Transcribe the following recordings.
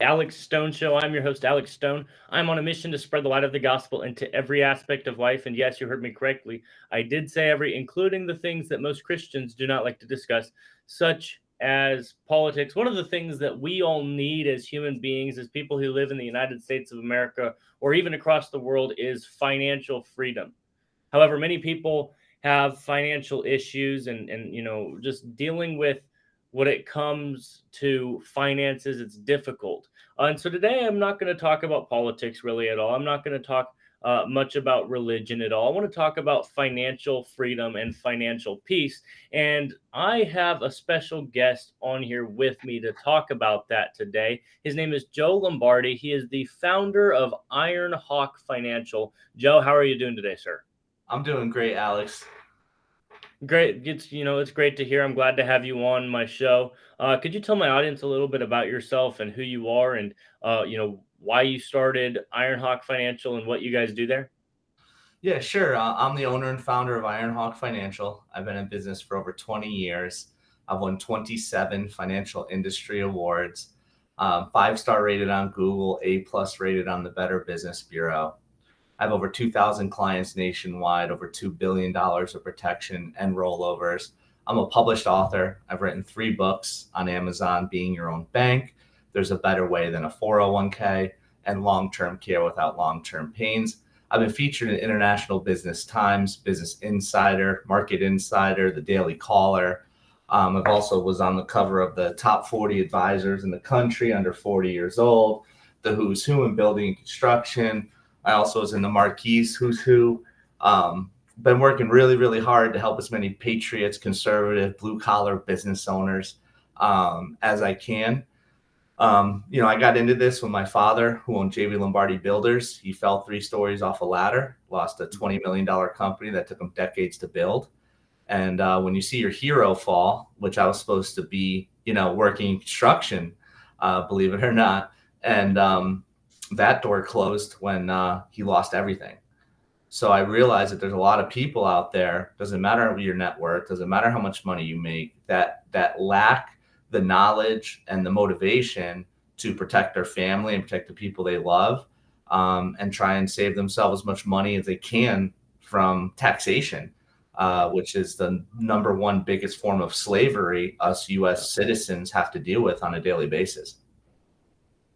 Alex Stone Show. I'm your host, Alex Stone. I'm on a mission to spread the light of the gospel into every aspect of life. And yes, you heard me correctly. I did say every, including the things that most Christians do not like to discuss, such as politics. One of the things that we all need as human beings, as people who live in the United States of America or even across the world, is financial freedom. However, many people have financial issues and just dealing with when it comes to finances, it's difficult. And so today I'm not going to talk about politics really at all. I'm not going to talk much about religion at all. I want to talk about financial freedom and financial peace. And I have a special guest on here with me to talk about that today. His name is Joe Lombardi. He is the founder of Iron Hawk Financial. Joe, how are you doing today, sir? I'm doing great, Alex. Great. It's great to hear. I'm glad to have you on my show. Could you tell my audience a little bit about yourself and who you are and why you started Ironhawk Financial and what you guys do there? Yeah, sure. I'm the owner and founder of Ironhawk Financial. I've been in business for over 20 years. I've won 27 financial industry awards, 5-star rated on Google, A+ rated on the Better Business Bureau. I have over 2,000 clients nationwide, over $2 billion of protection and rollovers. I'm a published author. I've written 3 books on Amazon: Being Your Own Bank, There's a Better Way Than a 401k, and Long-Term Care Without Long-Term Pains. I've been featured in International Business Times, Business Insider, Market Insider, The Daily Caller. I've also was on the cover of the top 40 advisors in the country under 40 years old, the who's who in building and construction. I also was in the Marquis Who's Who. Been working really, really hard to help as many patriots, conservative, blue collar business owners as I can. I got into this with my father, who owned JV Lombardi Builders. He fell 3 stories off a ladder, lost a $20 million company that took him decades to build. And when you see your hero fall, which I was supposed to be, working in construction, believe it or not, and that door closed when he lost everything. So I realized that there's a lot of people out there, doesn't matter your net worth, doesn't matter how much money you make, that lack the knowledge and the motivation to protect their family and protect the people they love, and try and save themselves as much money as they can from taxation, which is the number one biggest form of slavery us U.S. citizens have to deal with on a daily basis.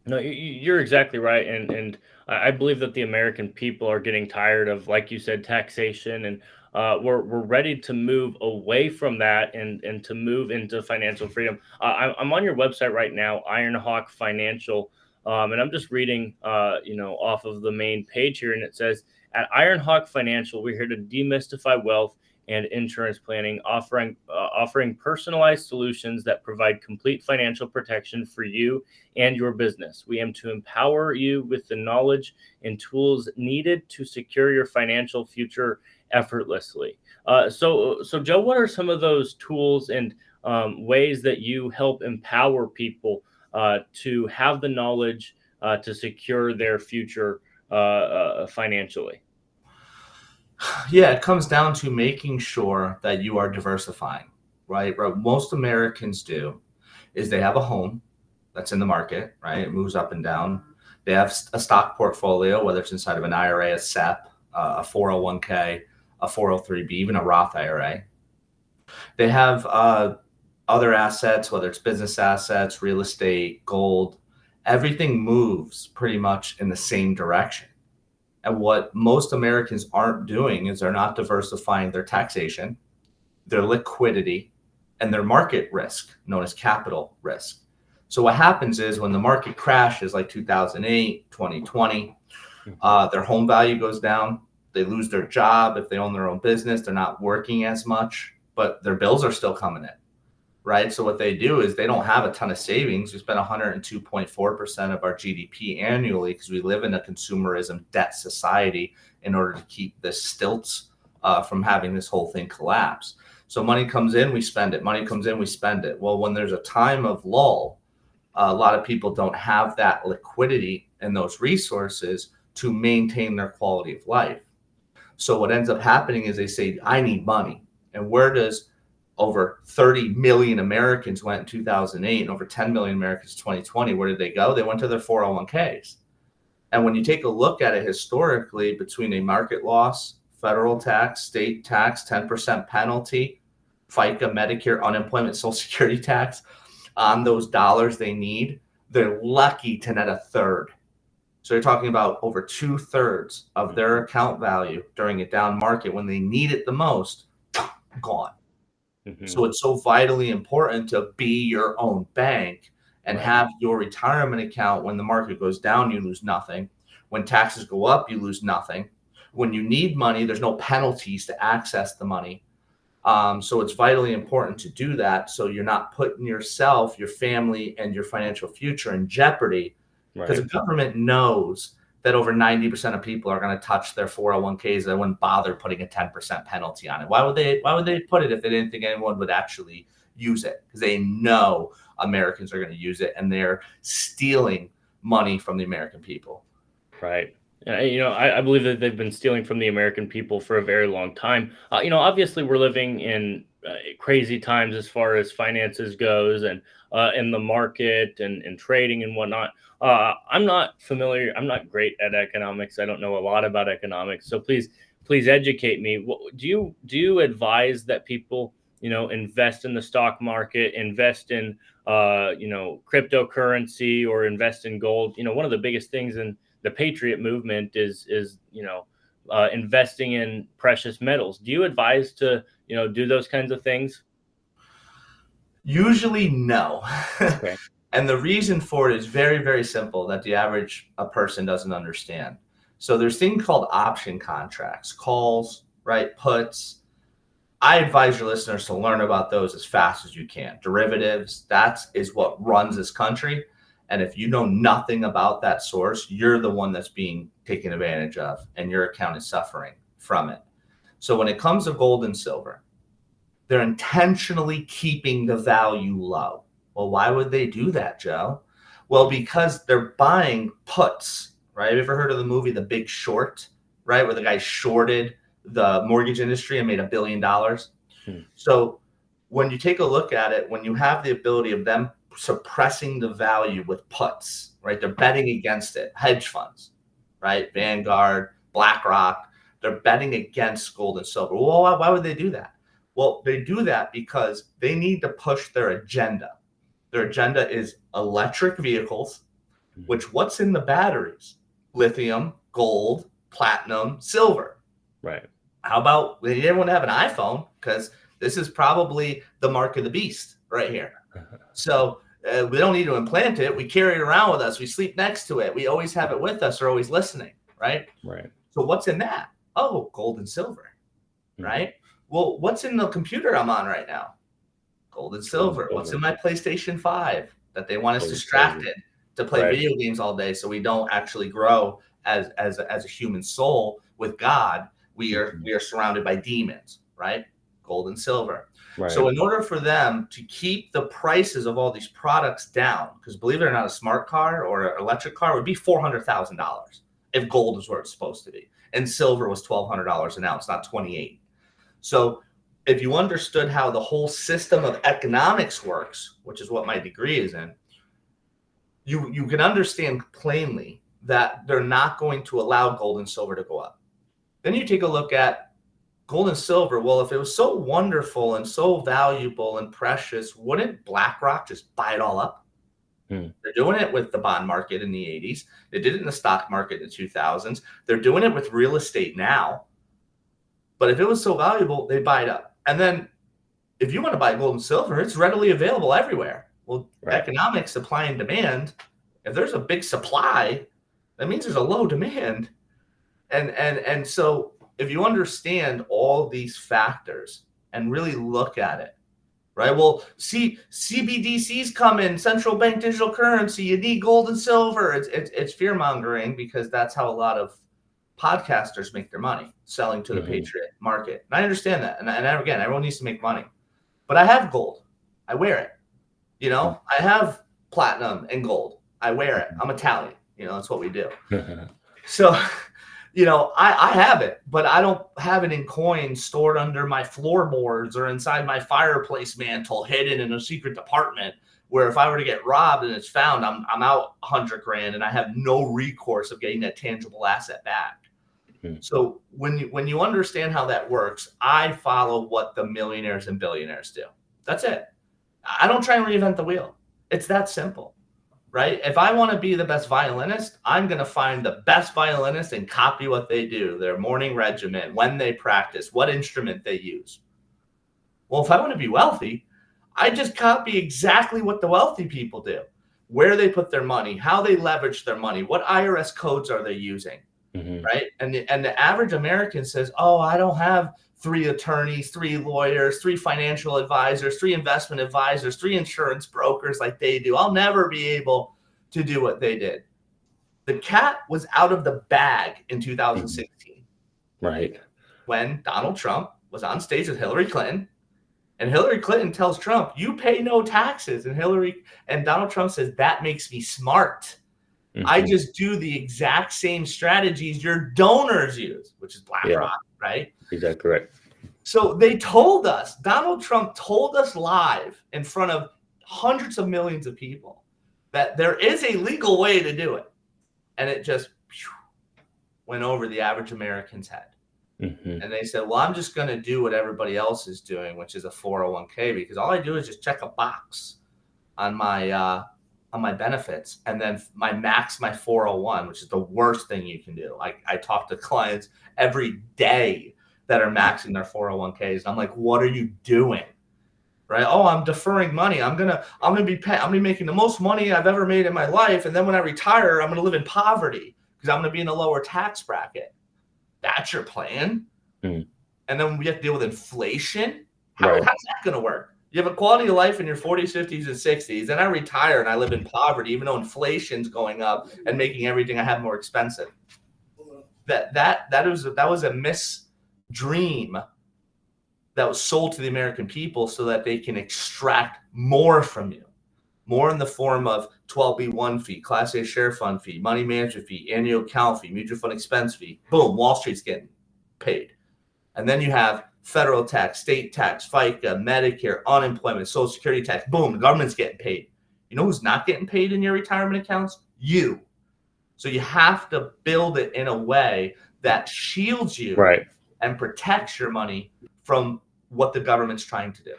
No, you're exactly right, and I believe that the American people are getting tired of, like you said, taxation, and we're ready to move away from that and to move into financial freedom. I'm on your website right now, Ironhawk Financial, and I'm just reading, off of the main page here, and it says, "At Ironhawk Financial, we're here to demystify wealth and insurance planning, offering personalized solutions that provide complete financial protection for you and your business. We aim to empower you with the knowledge and tools needed to secure your financial future effortlessly." So Joe, what are some of those tools and ways that you help empower people to have the knowledge to secure their future financially? Yeah, it comes down to making sure that you are diversifying, right? What most Americans do is they have a home that's in the market, right? It moves up and down. They have a stock portfolio, whether it's inside of an IRA, a SEP, a 401k, a 403b, even a Roth IRA. They have other assets, whether it's business assets, real estate, gold. Everything moves pretty much in the same direction. And what most Americans aren't doing is they're not diversifying their taxation, their liquidity, and their market risk, known as capital risk. So what happens is when the market crashes like 2008, 2020, their home value goes down. They lose their job. If they own their own business, they're not working as much, but their bills are still coming in, right? So what they do is they don't have a ton of savings. We spend 102.4% of our GDP annually because we live in a consumerism debt society in order to keep the stilts from having this whole thing collapse. So money comes in, we spend it. Money comes in, we spend it. Well, when there's a time of lull, a lot of people don't have that liquidity and those resources to maintain their quality of life. So what ends up happening is they say, I need money. And where does over 30 million Americans went in 2008 and over 10 million Americans in 2020. Where did they go? They went to their 401ks. And when you take a look at it historically, between a market loss, federal tax, state tax, 10% penalty, FICA, Medicare, unemployment, Social Security tax on those dollars they need, they're lucky to net a third. So you're talking about over 2/3 of their account value during a down market when they need it the most, gone. Mm-hmm. So it's so vitally important to be your own bank and have your retirement account. When the market goes down, you lose nothing. When taxes go up, you lose nothing. When you need money, there's no penalties to access the money. So it's vitally important to do that, so you're not putting yourself, your family, and your financial future in jeopardy, because the government knows that over 90% of people are going to touch their 401ks. They wouldn't bother putting a 10% penalty on it. Why would they put it if they didn't think anyone would actually use it? Because they know Americans are going to use it, and they're stealing money from the American people. Right. I believe that they've been stealing from the American people for a very long time. Obviously we're living in crazy times as far as finances goes, and in the market and trading and whatnot. I'm not familiar. I'm not great at economics. I don't know a lot about economics. So please educate me. Do you advise that people, invest in the stock market, invest in, cryptocurrency, or invest in gold? One of the biggest things in the Patriot movement is investing in precious metals. Do you advise to, do those kinds of things? Usually, no. Okay. And the reason for it is very, very simple, that the average person doesn't understand. So there's things called option contracts, calls, right? Puts. I advise your listeners to learn about those as fast as you can. Derivatives, that is what runs this country. And if you know nothing about that source, you're the one that's being taken advantage of, and your account is suffering from it. So when it comes to gold and silver, they're intentionally keeping the value low. Well, why would they do that, Joe? Well, because they're buying puts, right? Have you ever heard of the movie The Big Short, right? Where the guy shorted the mortgage industry and made $1 billion. So when you take a look at it, when you have the ability of them suppressing the value with puts, right? They're betting against it. Hedge funds, right? Vanguard, BlackRock, they're betting against gold and silver. Well, why would they do that? Well, they do that because they need to push their agenda. Their agenda is electric vehicles, which what's in the batteries? Lithium, gold, platinum, silver. Right. How about everyone have an iPhone? Because this is probably the mark of the beast right here. So we don't need to implant it. We carry it around with us. We sleep next to it. We always have it with us. We're always listening, right? Right. So what's in that? Oh, gold and silver, right? Well, what's in the computer I'm on right now? Gold and silver. What's in my PlayStation 5 that they want us distracted to play video games all day, so we don't actually grow as a human soul with God? We are surrounded by demons, right? Gold and silver. Right. So in order for them to keep the prices of all these products down, because believe it or not, a smart car or an electric car would be $400,000 if gold is where it's supposed to be, and silver was $1,200 an ounce, not $28. So if you understood how the whole system of economics works, which is what my degree is in, you can understand plainly that they're not going to allow gold and silver to go up. Then you take a look at gold and silver. Well, if it was so wonderful and so valuable and precious, wouldn't BlackRock just buy it all up? They're doing it with the bond market in the 80s. They did it in the stock market in the 2000s. They're doing it with real estate now. But if it was so valuable, they'd buy it up. And then if you want to buy gold and silver, it's readily available everywhere. Well, economics, supply and demand. If there's a big supply, that means there's a low demand. And so if you understand all these factors and really look at it, right? Well, see, CBDCs come in, central bank digital currency. You need gold and silver. It's fear mongering, because that's how a lot of podcasters make their money, selling to the Patriot market. And I understand that. And again, everyone needs to make money. But I have gold. I wear it. I have platinum and gold. I wear it. I'm Italian. That's what we do. So I have it, but I don't have it in coins stored under my floorboards or inside my fireplace mantle, hidden in a secret department. Where if I were to get robbed and it's found, I'm out $100,000 and I have no recourse of getting that tangible asset back. Mhm. So when you understand how that works, I follow what the millionaires and billionaires do. That's it. I don't try and reinvent the wheel. It's that simple. Right? If I want to be the best violinist, I'm going to find the best violinist and copy what they do, their morning regimen, when they practice, what instrument they use. Well, if I want to be wealthy, I just copy exactly what the wealthy people do, where they put their money, how they leverage their money, what IRS codes are they using, right? And the average American says, oh, I don't have 3 attorneys, 3 lawyers, 3 financial advisors, 3 investment advisors, 3 insurance brokers like they do. I'll never be able to do what they did. The cat was out of the bag in 2016. Right. When Donald Trump was on stage with Hillary Clinton, and Hillary Clinton tells Trump, you pay no taxes. And Donald Trump says, that makes me smart. I just do the exact same strategies your donors use, which is BlackRock, right? Exactly right. So they told us, Donald Trump told us live in front of hundreds of millions of people that there is a legal way to do it. And it just went over the average American's head. And they said, well, I'm just going to do what everybody else is doing, which is a 401k, because all I do is just check a box on my benefits, and then my 401, which is the worst thing you can do. I talk to clients every day that are maxing their 401ks. And I'm like, what are you doing? Right? Oh, I'm deferring money. I'm gonna be making the most money I've ever made in my life, and then when I retire, I'm gonna live in poverty because I'm gonna be in a lower tax bracket. That's your plan. And then we have to deal with inflation. How's that gonna work? You have a quality of life in your 40s, 50s, and 60s, and I retire and I live in poverty, even though inflation's going up and making everything I have more expensive. That was a dream that was sold to the American people so that they can extract more from you, more in the form of 12B1 fee, Class A share fund fee, money management fee, annual account fee, mutual fund expense fee. Boom, Wall Street's getting paid. And then you have federal tax, state tax, FICA, Medicare, unemployment, Social Security tax. Boom, the government's getting paid. You know who's not getting paid in your retirement accounts? You. So you have to build it in a way that shields you and protects your money from what the government's trying to do.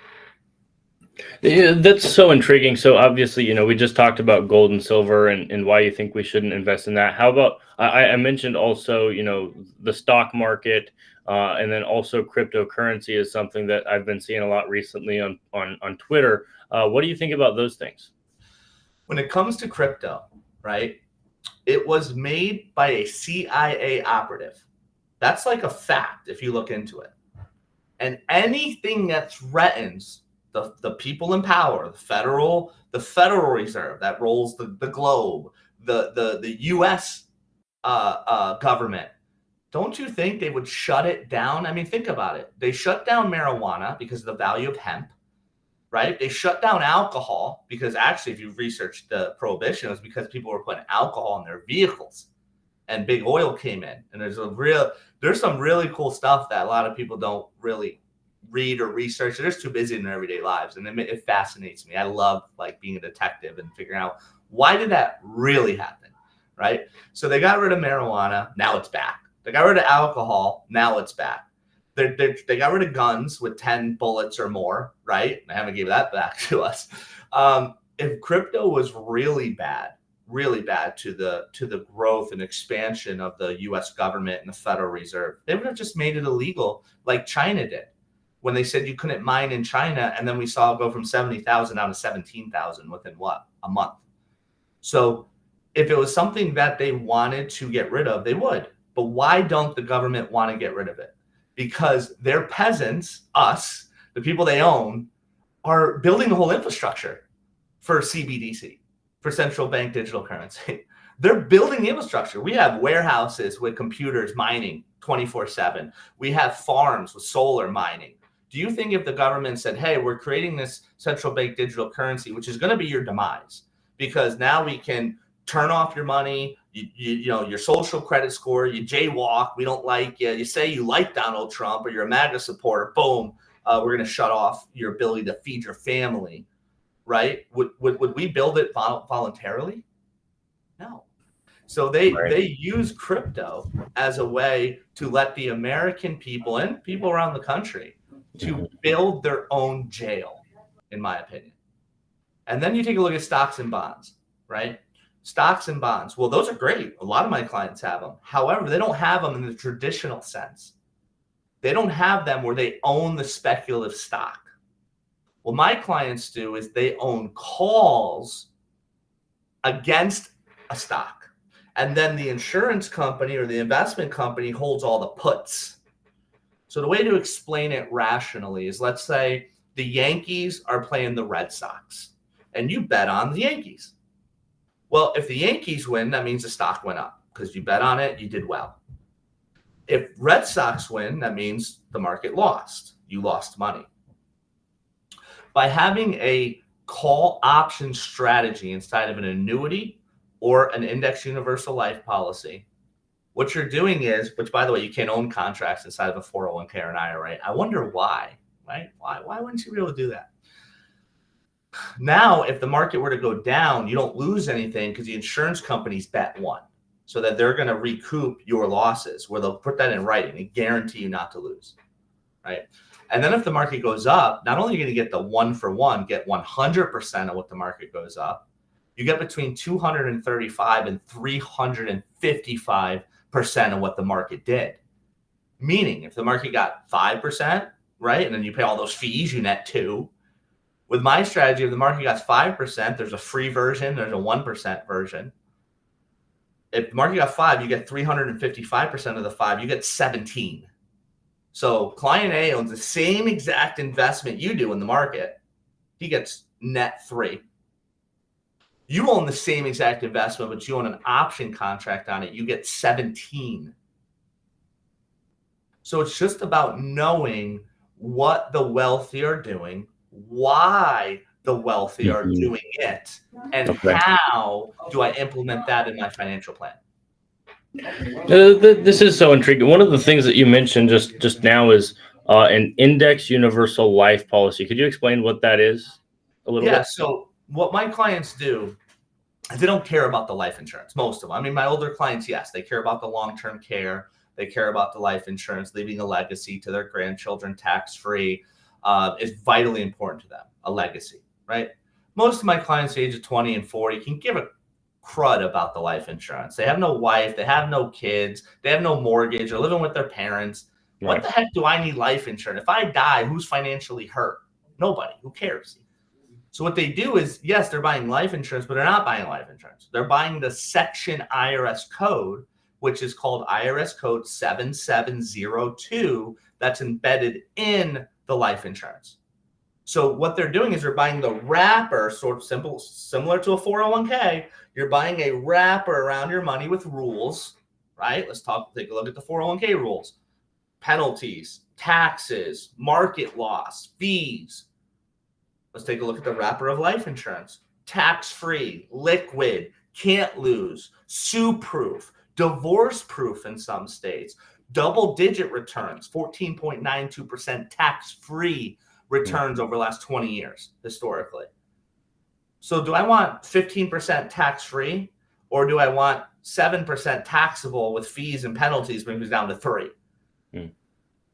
Yeah, that's so intriguing. So obviously, we just talked about gold and silver and why you think we shouldn't invest in that. How about, I mentioned also, the stock market, and then also cryptocurrency is something that I've been seeing a lot recently on Twitter. What do you think about those things? When it comes to crypto, right, it was made by a CIA operative. That's like a fact if you look into it. And anything that threatens the people in power, the Federal Reserve that rolls the globe, the U.S. Government, don't you think they would shut it down? I mean, think about it. They shut down marijuana because of the value of hemp, right? They shut down alcohol because actually, if you've researched the prohibition, it was because people were putting alcohol in their vehicles, and big oil came in. And there's some really cool stuff that a lot of people don't really read or research. They're just too busy in their everyday lives, and it fascinates me. I love being a detective and figuring out why did that really happen, right? So they got rid of marijuana, now it's back. They got rid of alcohol, now it's back. They got rid of guns with 10 bullets or more, right? They haven't given that back to us. If crypto was really bad to the growth and expansion of the U.S. government and the Federal Reserve, they would have just made it illegal like China did when they said you couldn't mine in China, and then we saw it go from 70,000 down to 17,000 within a month. So if it was something that they wanted to get rid of, they would. But why don't the government want to get rid of it? Because their peasants, us, the people they own, are building the whole infrastructure for CBDC, for central bank digital currency. They're building the infrastructure. We have warehouses with computers mining 24/7. We have farms with solar mining. Do you think if the government said, hey, we're creating this central bank digital currency, which is going to be your demise, because now we can turn off your money, you know, your social credit score, you jaywalk, we don't like you, you say you like Donald Trump or you're a MAGA supporter, boom, we're going to shut off your ability to feed your family, right? Would we build it voluntarily? No. So they use crypto as a way to let the American people and people around the country to build their own jail, in my opinion. And then you take a look at stocks and bonds, right? Stocks and bonds. Well, those are great. A lot of my clients have them. However, they don't have them in the traditional sense. They don't have them where they own the speculative stock. What my clients do is they own calls against a stock. And then the insurance company or the investment company holds all the puts. So the way to explain it rationally is, let's say the Yankees are playing the Red Sox and you bet on the Yankees. Well, if the Yankees win, that means the stock went up because you bet on it, you did well. If Red Sox win, that means the market lost. You lost money. By having a call option strategy inside of an annuity or an index universal life policy, what you're doing is, which by the way, you can't own contracts inside of a 401k or an IRA. I wonder why, right? Why wouldn't you be able to do that? Now, if the market were to go down, you don't lose anything because the insurance companies bet one, so that they're going to recoup your losses, where they'll put that in writing and guarantee you not to lose, right? And then if the market goes up, not only are you going to get the 1-for-1, get 100% of what the market goes up, you get between 235 and 355% of what the market did. Meaning, if the market got 5%, right, and then you pay all those fees, you net 2. With my strategy, if the market got 5%, there's a free version, there's a 1% version. If the market got 5, you get 355% of the 5, you get 17. So client A owns the same exact investment you do in the market. He gets net 3. You own the same exact investment, but you own an option contract on it. You get 17. So it's just about knowing what the wealthy are doing, why the wealthy are doing it, and how do I implement that in my financial plan? This is so intriguing. One of the things that you mentioned just now is an index universal life policy. Could you explain what that is a little bit? Yeah, so what my clients do is they don't care about the life insurance, most of them. I mean, my older clients, yes, they care about the long-term care. They care about the life insurance, leaving a legacy to their grandchildren tax-free is vitally important to them, a legacy, right? Most of my clients, age of 20 and 40, can give a crud about the life insurance. They have no wife, they have no kids, they have no mortgage, they're living with their parents. Right. What the heck do I need life insurance? If I die, who's financially hurt? Nobody. Who cares? So what they do is, yes, they're buying life insurance, but they're not buying life insurance. They're buying the section IRS code, which is called IRS code 7702, that's embedded in the life insurance. So what they're doing is they're buying the wrapper, sort of similar to a 401k. You're buying a wrapper around your money with rules, right? Take a look at the 401k rules. Penalties, taxes, market loss, fees. Let's take a look at the wrapper of life insurance. Tax-free, liquid, can't lose, sue-proof, divorce-proof in some states, double-digit returns, 14.92% tax-free returns over the last 20 years, historically. So do I want 15% tax-free, or do I want 7% taxable with fees and penalties brings me down to 3?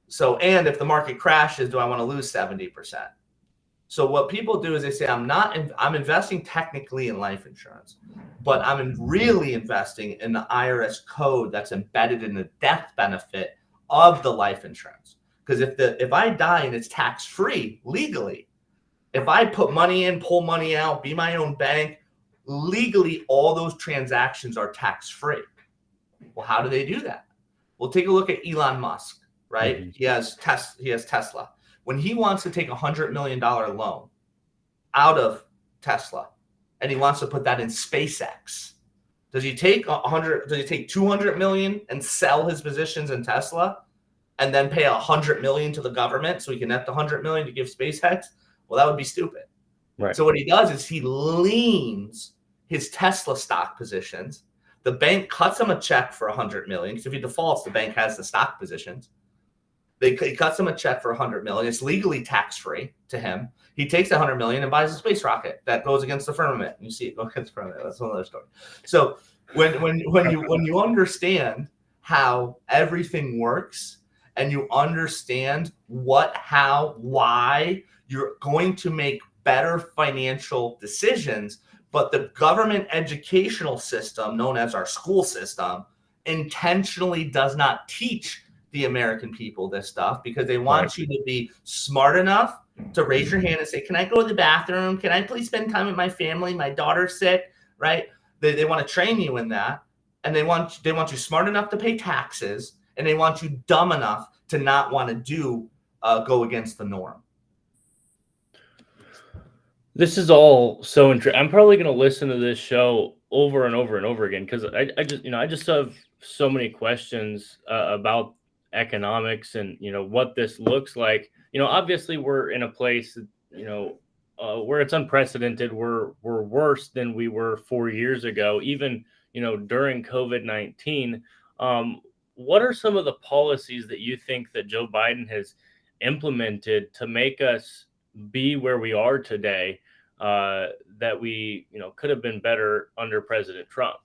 So, and if the market crashes, do I want to lose 70%? So what people do is they say, I'm investing technically in life insurance, but I'm really investing in the IRS code that's embedded in the death benefit of the life insurance. Because if I die and it's tax-free legally, if I put money in, pull money out, be my own bank, legally all those transactions are tax-free. Well, how do they do that? Well, take a look at Elon Musk, right? Mm-hmm. He has Tesla. When he wants to take $100 million loan out of Tesla and he wants to put that in SpaceX, does he take $200 million and sell his positions in Tesla and then pay $100 million to the government so he can net the $100 million to give SpaceX? Well, that would be stupid. Right. So what he does is he leans his Tesla stock positions. The bank cuts him a check for $100 million because if he defaults, the bank has the stock positions. He cuts him a check for $100 million. It's legally tax-free to him. He takes $100 million and buys a space rocket that goes against the firmament. You see it go against the firmament. That's another story. So when you understand how everything works and you understand what, how, why, you're going to make better financial decisions. But the government educational system, known as our school system, intentionally does not teach the American people this stuff because they want you to be smart enough to raise your hand and say, can I go to the bathroom? Can I please spend time with my family? My daughter's sick, right? They want to train you in that. And they want you smart enough to pay taxes, and they want you dumb enough to not want to go against the norm. This is all so interesting. I'm probably going to listen to this show over and over and over again because I just have so many questions about economics and what this looks like. Obviously we're in a place where it's unprecedented. We're worse than we were 4 years ago, even during COVID-19. What are some of the policies that you think that Joe Biden has implemented to make us be where we are today, that we could have been better under President Trump?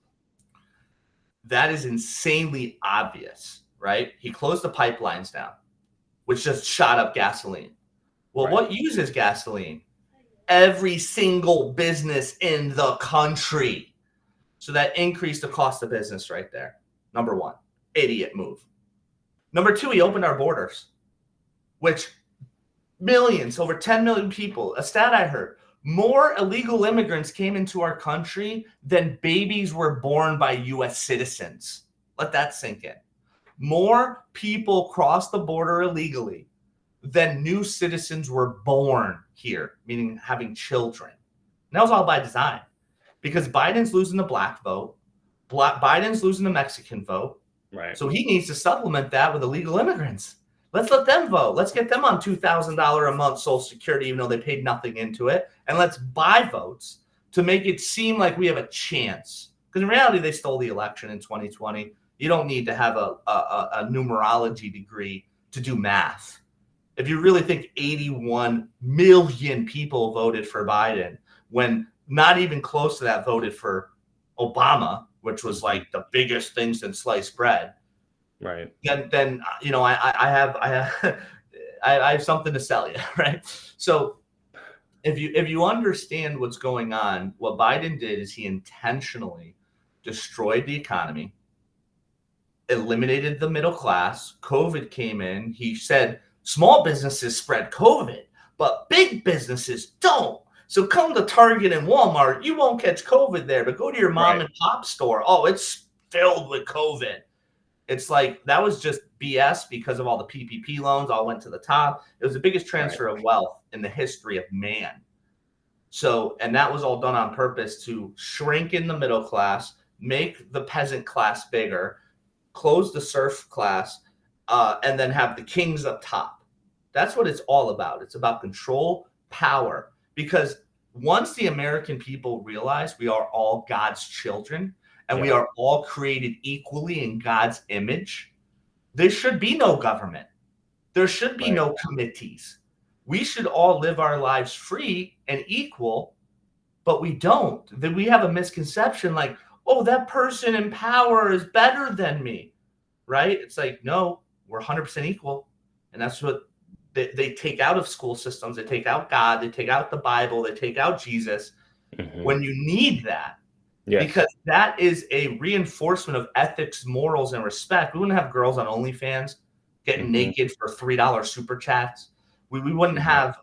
That is insanely obvious, right? He closed the pipelines down, which just shot up gasoline. Well, What uses gasoline? Every single business in the country. So that increased the cost of business right there. Number one, idiot move. Number two, he opened our borders, which millions, over 10 million people, a stat I heard, more illegal immigrants came into our country than babies were born by U.S. citizens. Let that sink in. More people crossed the border illegally than new citizens were born here, meaning having children. And that was all by design because Biden's losing the black vote. Biden's losing the Mexican vote. Right. So he needs to supplement that with illegal immigrants. Let's let them vote. Let's get them on $2,000 a month Social Security, even though they paid nothing into it. And let's buy votes to make it seem like we have a chance. Because in reality, they stole the election in 2020. You don't need to have a numerology degree to do math. If you really think 81 million people voted for Biden, when not even close to that voted for Obama, which was like the biggest thing since sliced bread, right? Then I have something to sell you, right? So if you understand what's going on, what Biden did is he intentionally destroyed the economy, eliminated the middle class. COVID came in. He said small businesses spread COVID, but big businesses don't. So come to Target and Walmart, you won't catch COVID there, but go to your mom and pop store. Oh, it's filled with COVID. It's like that was just BS because of all the PPP loans all went to the top. It was the biggest transfer of wealth in the history of man. So, and that was all done on purpose to shrink in the middle class, make the peasant class bigger, close the serf class, and then have the kings up top. That's what it's all about. It's about control, power. Because once the American people realize we are all God's children and we are all created equally in God's image, there should be no government. There should be no committees. We should all live our lives free and equal, but we don't. Then we have a misconception like, oh, that person in power is better than me, right? It's like, no, we're 100% equal. And that's what they take out of school systems. They take out God. They take out the Bible. They take out Jesus when you need that. Yes. Because that is a reinforcement of ethics, morals, and respect. We wouldn't have girls on OnlyFans getting naked for $3 super chats. We wouldn't have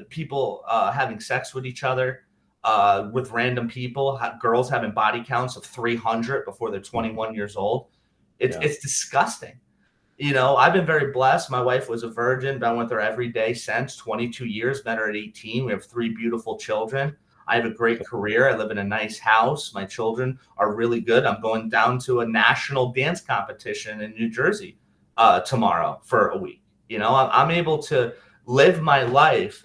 people having sex with each other with random people, girls having body counts of 300 before they're 21 years old. It's disgusting. You know, I've been very blessed. My wife was a virgin, been with her every day since 22 years, met her at 18. We have 3 beautiful children. I have a great career. I live in a nice house. My children are really good. I'm going down to a national dance competition in New Jersey tomorrow for a week. You know, I'm able to live my life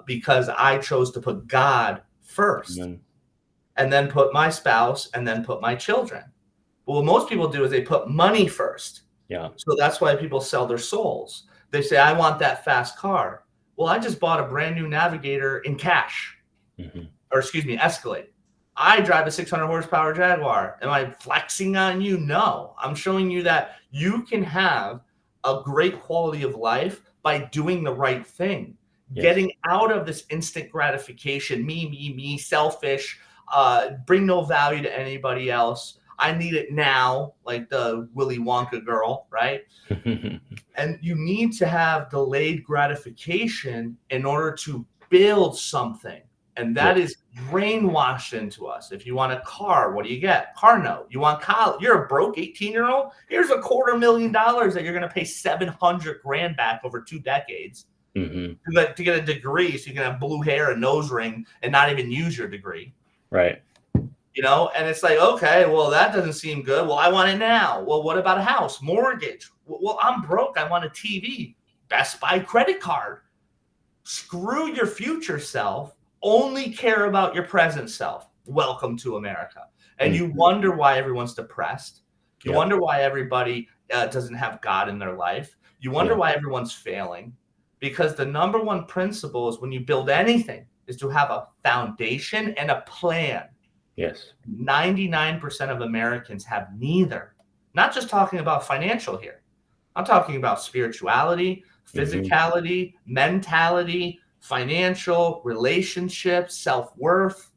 because I chose to put God first. and then put my spouse, and then put my children. But what most people do is they put money first. Yeah. So that's why people sell their souls. They say, I want that fast car. Well, I just bought a brand new Navigator in cash, or excuse me, Escalade. I drive a 600 horsepower Jaguar. Am I flexing on you? No. I'm showing you that you can have a great quality of life by doing the right thing. Yes. Getting out of this instant gratification, me, selfish, bring no value to anybody else. I need it now, like the Willy Wonka girl, right? And you need to have delayed gratification in order to build something. And that is brainwashed into us. If you want a car, what do you get? Car note. You want college. You're a broke 18-year-old. Here's $250,000 that you're going to pay $700,000 back over 2 decades to get a degree, so you can have blue hair, a nose ring, and not even use your degree. Right. You know, and it's like, okay, well, that doesn't seem good. Well, I want it now. Well, what about a house, mortgage? Well, I'm broke. I want a TV, Best Buy credit card. Screw your future self. Only care about your present self. Welcome to America. And you wonder why everyone's depressed. You wonder why everybody doesn't have God in their life. You wonder why everyone's failing. Because the number one principle is when you build anything is to have a foundation and a plan. Yes. 99% of Americans have neither. Not just talking about financial here. I'm talking about spirituality, physicality, mentality, financial, relationships, self-worth.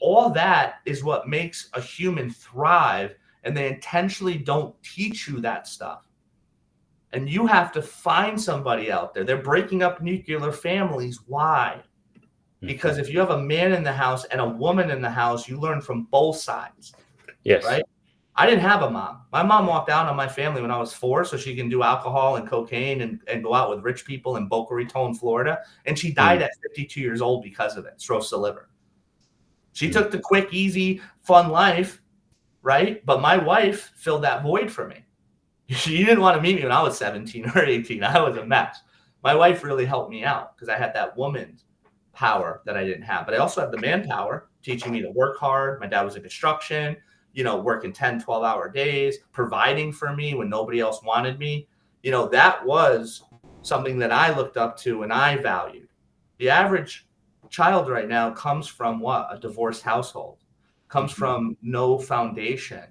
All that is what makes a human thrive, and they intentionally don't teach you that stuff. And you have to find somebody out there. They're breaking up nuclear families. Why? Because if you have a man in the house and a woman in the house, you learn from both sides. Yes. Right? I didn't have a mom. My mom walked out on my family when I was 4 so she can do alcohol and cocaine and go out with rich people in Boca Raton, Florida. And she died at 52 years old because of it, cirrhosis of the liver. She took the quick, easy, fun life, right? But my wife filled that void for me. She didn't want to meet me when I was 17 or 18. I was a mess. My wife really helped me out because I had that woman's power that I didn't have. But I also have the manpower teaching me to work hard. My dad was in construction, working 10, 12-hour days, providing for me when nobody else wanted me. That was something that I looked up to and I valued. The average child right now comes from what? A divorced household, comes from no foundation,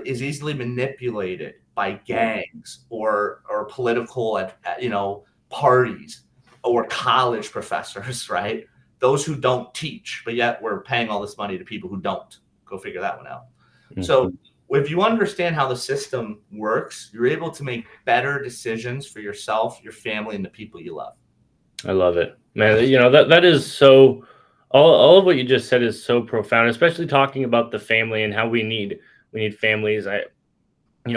is easily manipulated by gangs or political, parties or college professors, right? Those who don't teach, but yet we're paying all this money to people who don't. Go figure that one out. So if you understand how the system works, you're able to make better decisions for yourself, your family, and the people you love. I love it, man. That is so. All of what you just said is so profound, especially talking about the family and how we need families.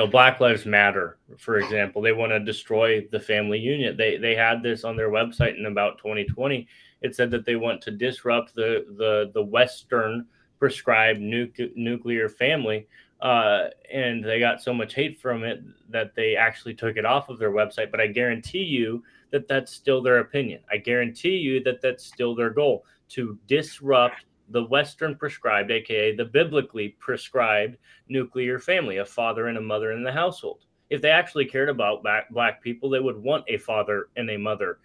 Black Lives Matter, for example, they want to destroy the family unit. They had this on their website in about 2020. It said that they want to disrupt the Western prescribed nuclear family, and they got so much hate from it that they actually took it off of their website. But I guarantee you that that's still their opinion. I guarantee you that that's still their goal, to disrupt the Western prescribed, aka the biblically prescribed nuclear family, a father and a mother in the household. If they actually cared about black people, they would want a father and a mother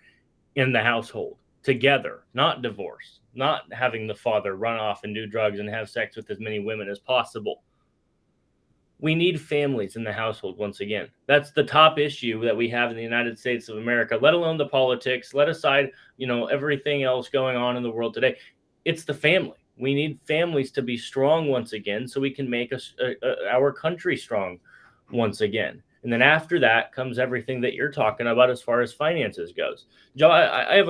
in the household together, not divorced, not having the father run off and do drugs and have sex with as many women as possible. We need families in the household once again. That's the top issue that we have in the United States of America, let alone the politics, let aside, everything else going on in the world today. It's the family. We need families to be strong once again so we can make our country strong once again. And then after that comes everything that you're talking about as far as finances goes. Joe, I have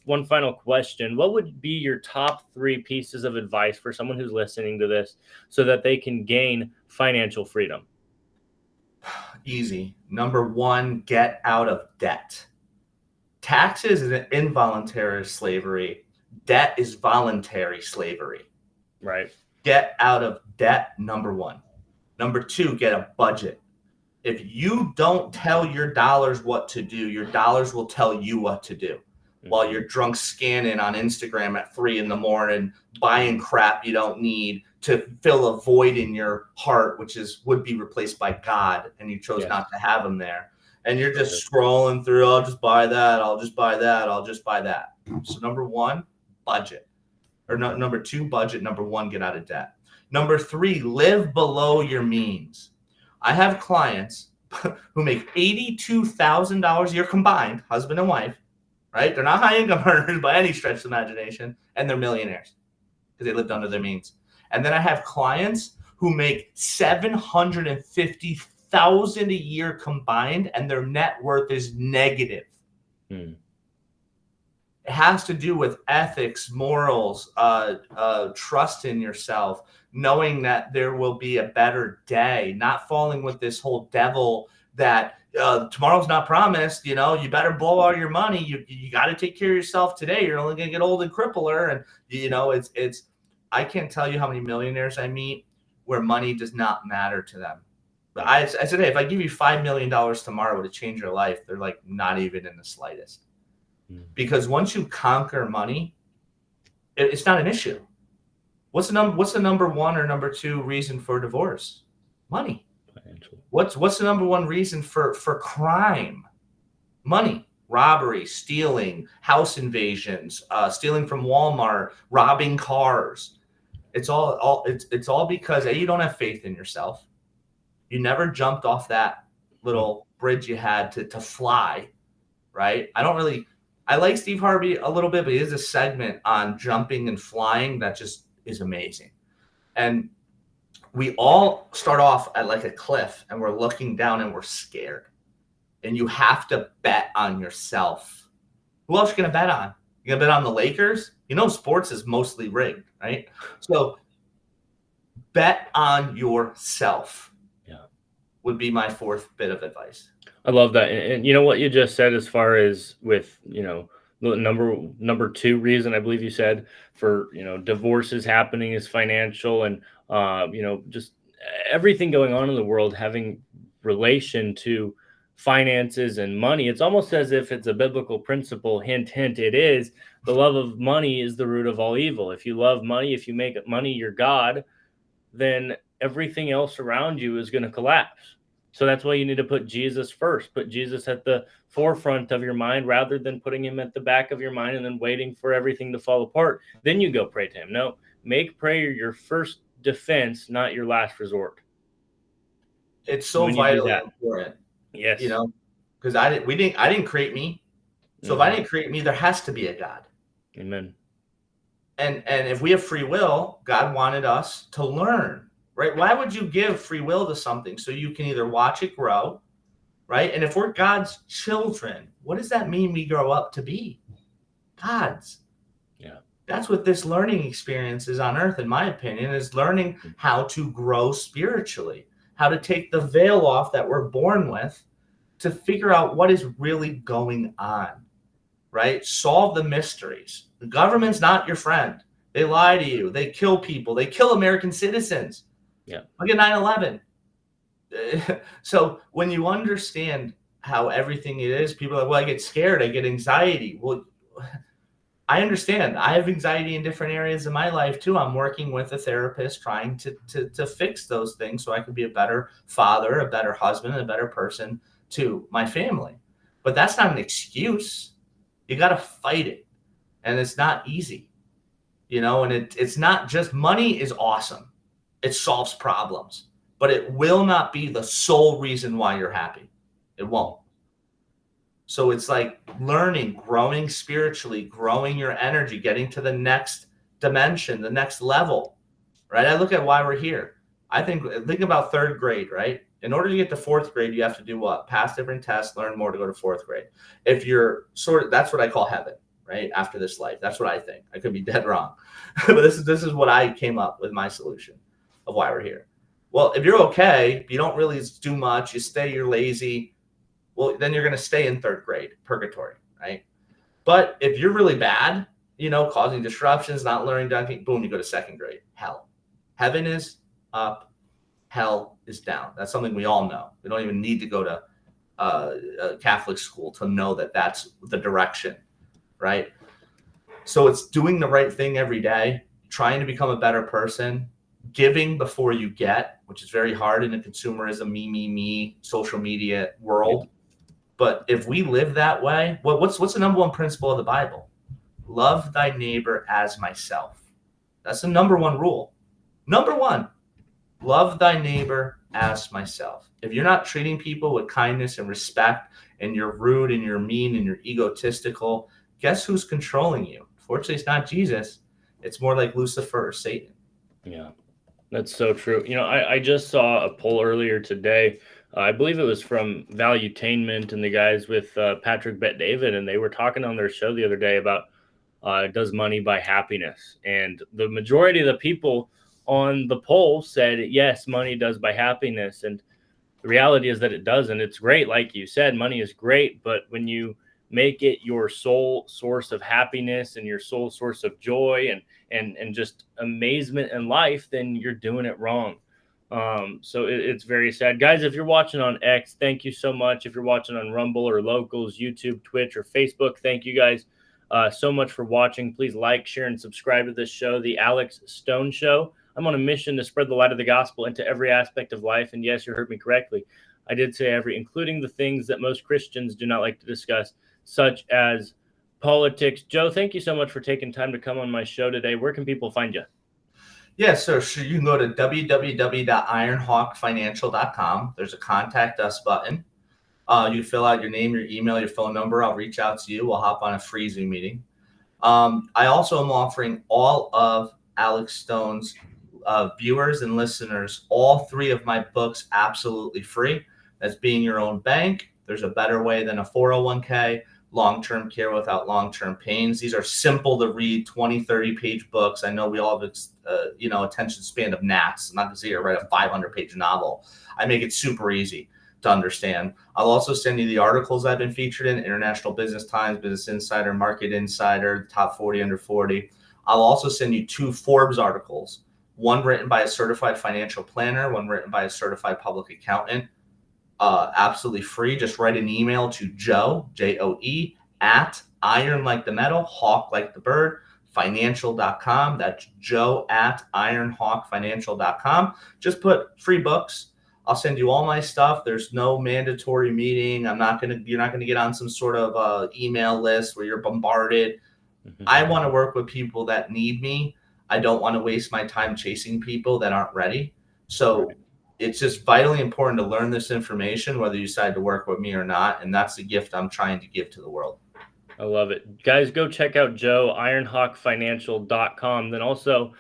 one final question. What would be your top 3 pieces of advice for someone who's listening to this so that they can gain financial freedom? Easy. Number 1, get out of debt. Taxes is an involuntary slavery. Debt is voluntary slavery. Right. Get out of debt, number 1. Number 2, get a budget. If you don't tell your dollars what to do, your dollars will tell you what to do. while you're drunk scanning on Instagram at 3 a.m, buying crap you don't need to fill a void in your heart, which would be replaced by God, and you chose not to have him there. And you're just scrolling through, I'll just buy that, I'll just buy that, I'll just buy that. So number one, budget. Or number two, budget. Number one, get out of debt. Number three, live below your means. I have clients who make $82,000 a year combined, husband and wife, right? They're not high income earners by any stretch of the imagination, and they're millionaires because they lived under their means. And then I have clients who make $750,000 a year combined, and their net worth is negative. It has to do with ethics, morals, trust in yourself, knowing that there will be a better day, not falling with this whole devil that tomorrow's not promised. You better blow all your money. You got to take care of yourself today. You're only going to get old and crippler. And, it's I can't tell you how many millionaires I meet where money does not matter to them. But I said, hey, if I give you $5 million tomorrow, would it change your life? They're like, not even in the slightest. Because once you conquer money, it's not an issue. What's the number one or number two reason for divorce? Money. Financial. What's the number one reason for crime? Money. Robbery, stealing, house invasions, stealing from Walmart, robbing cars. It's all because you don't have faith in yourself. You never jumped off that little bridge you had to fly, right? I like Steve Harvey a little bit, but he has a segment on jumping and flying that just is amazing. And we all start off at like a cliff and we're looking down and we're scared. And you have to bet on yourself. Who else are you going to bet on? You're going to bet on the Lakers? Sports is mostly rigged, right? So bet on yourself. Yeah, would be my fourth bit of advice. I love that. And you know what you just said as far as with, the number two reason I believe you said for, divorces happening is financial and, just everything going on in the world having relation to finances and money. It's almost as if it's a biblical principle. Hint, hint, it is. The love of money is the root of all evil. If you love money, if you make money your God, then everything else around you is going to collapse. So that's why you need to put Jesus first. Put Jesus at the forefront of your mind rather than putting him at the back of your mind and then waiting for everything to fall apart. Then you go pray to him. No, make prayer your first defense, not your last resort. It's so vitally important. Yes. Because I didn't create me. So if I didn't create me, there has to be a God. Amen. And if we have free will, God wanted us to learn, right? Why would you give free will to something? So you can either watch it grow, right? And if we're God's children, what does that mean we grow up to be? God's. Yeah. That's what this learning experience is on earth, in my opinion, is learning how to grow spiritually, how to take the veil off that we're born with to figure out what is really going on, right? Solve the mysteries. The government's not your friend. They lie to you. They kill people. They kill American citizens. Yeah. Look at 9/11. So when you understand how everything it is, people are like, well, I get scared. I get anxiety. Well, I understand. I have anxiety in different areas of my life too. I'm working with a therapist trying to fix those things so I can be a better father, a better husband, and a better person to my family. But that's not an excuse. You got to fight it. And it's not easy, and it's not just money is awesome. It solves problems, but it will not be the sole reason why you're happy. It won't. So it's like learning, growing spiritually, growing your energy, getting to the next dimension, the next level, right? I look at why we're here. Think about third grade, right? In order to get to fourth grade, you have to do what? Pass different tests, learn more to go to fourth grade. If you're that's what I call heaven, right? After this life. That's what I think. I could be dead wrong. But this is what I came up with my solution of why we're here. Well, if you're okay, you don't really do much, you're lazy, well, then you're going to stay in third grade, purgatory, right? But if you're really bad, causing disruptions, not learning, boom, you go to second grade, hell. Heaven is up, hell is down. That's something we all know. We don't even need to go to a Catholic school to know that that's the direction. right? So it's doing the right thing every day, trying to become a better person, giving before you get, which is very hard in a consumerism, me, social media world. But if we live that way, what's the number one principle of the Bible? Love thy neighbor as myself. That's the number one rule. Number one, love thy neighbor as myself. If you're not treating people with kindness and respect, and you're rude and you're mean and you're egotistical, guess who's controlling you? Fortunately, it's not Jesus. It's more like Lucifer or Satan. Yeah, that's so true. I just saw a poll earlier today. I believe it was from Valuetainment and the guys with Patrick Bet-David, and they were talking on their show the other day about does money buy happiness? And the majority of the people on the poll said, yes, money does buy happiness. And the reality is that it doesn't. It's great. Like you said, money is great. But when you make it your sole source of happiness and your sole source of joy and just amazement in life, then you're doing it wrong. So it's very sad. Guys, if you're watching on X, thank you so much. If you're watching on Rumble or Locals, YouTube, Twitch, or Facebook, thank you guys so much for watching. Please like, share, and subscribe to this show, The Alex Stone Show. I'm on a mission to spread the light of the gospel into every aspect of life. And yes, you heard me correctly. I did say every, including the things that most Christians do not like to discuss, such as politics. Joe, thank you so much for taking time to come on my show today. Where can people find you? Yeah, so you can go to www.ironhawkfinancial.com. There's a contact us button. You fill out your name, your email, your phone number. I'll reach out to you. We'll hop on a free Zoom meeting. I also am offering all of Alex Stone's viewers and listeners all 3 of my books absolutely free. That's Being Your Own Bank, There's a Better Way Than a 401k, Long-Term Care Without Long-Term Pains. These are simple to read, 20, 30-page books. I know we all have attention span of gnats. I'm not going to say you write a 500-page novel. I make it super easy to understand. I'll also send you the articles I've been featured in: International Business Times, Business Insider, Market Insider, Top 40 Under 40. I'll also send you 2 Forbes articles, one written by a certified financial planner, one written by a certified public accountant, absolutely free. Just write an email to Joe, Joe, at iron like the metal, hawk like the bird, financial.com. That's Joe at ironhawkfinancial.com. Just put free books. I'll send you all my stuff. There's no mandatory meeting. You're not going to get on some sort of email list where you're bombarded. I want to work with people that need me. I don't want to waste my time chasing people that aren't ready. So it's just vitally important to learn this information, whether you decide to work with me or not. And that's the gift I'm trying to give to the world. I love it. Guys, go check out Joe, ironhawkfinancial.com. Then also,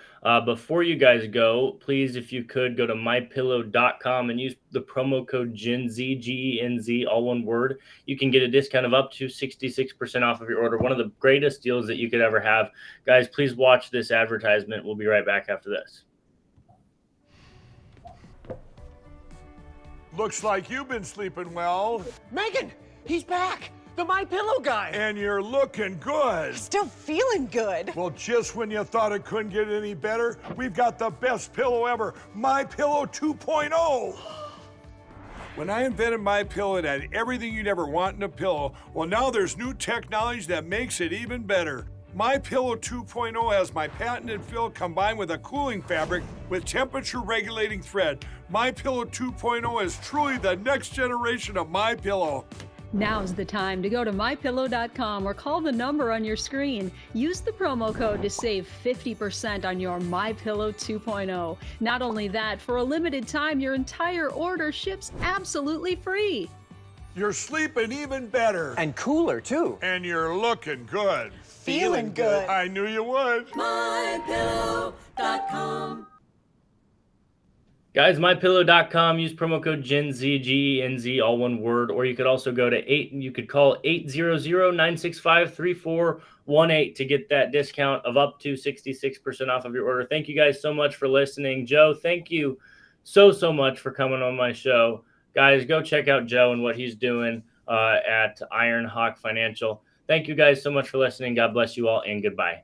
before you guys go, please, if you could, go to mypillow.com and use the promo code GENZ, GENZ, all one word. You can get a discount of up to 66% off of your order. One of the greatest deals that you could ever have. Guys, please watch this advertisement. We'll be right back after this. Looks like you've been sleeping well. Megan, he's back. The My Pillow guy. And you're looking good. Still feeling good. Well, just when you thought it couldn't get any better, we've got the best pillow ever, My Pillow 2.0. When I invented My Pillow, it had everything you'd ever want in a pillow. Well, now there's new technology that makes it even better. My Pillow 2.0 has my patented fill combined with a cooling fabric with temperature regulating thread. My Pillow 2.0 is truly the next generation of My Pillow. Now's the time to go to mypillow.com or call the number on your screen. Use the promo code to save 50% on your MyPillow 2.0. Not only that, for a limited time, your entire order ships absolutely free. You're sleeping even better. And cooler, too. And you're looking good. Feeling good. I knew you would. mypillow.com. Guys, mypillow.com, use promo code GENZ, GENZ, all one word, or you could also go to you could call 800-965-3418 to get that discount of up to 66% off of your order. Thank you guys so much for listening. Joe, thank you so much for coming on my show. Guys, go check out Joe and what he's doing at Iron Hawk Financial. Thank you guys so much for listening. God bless you all, and goodbye.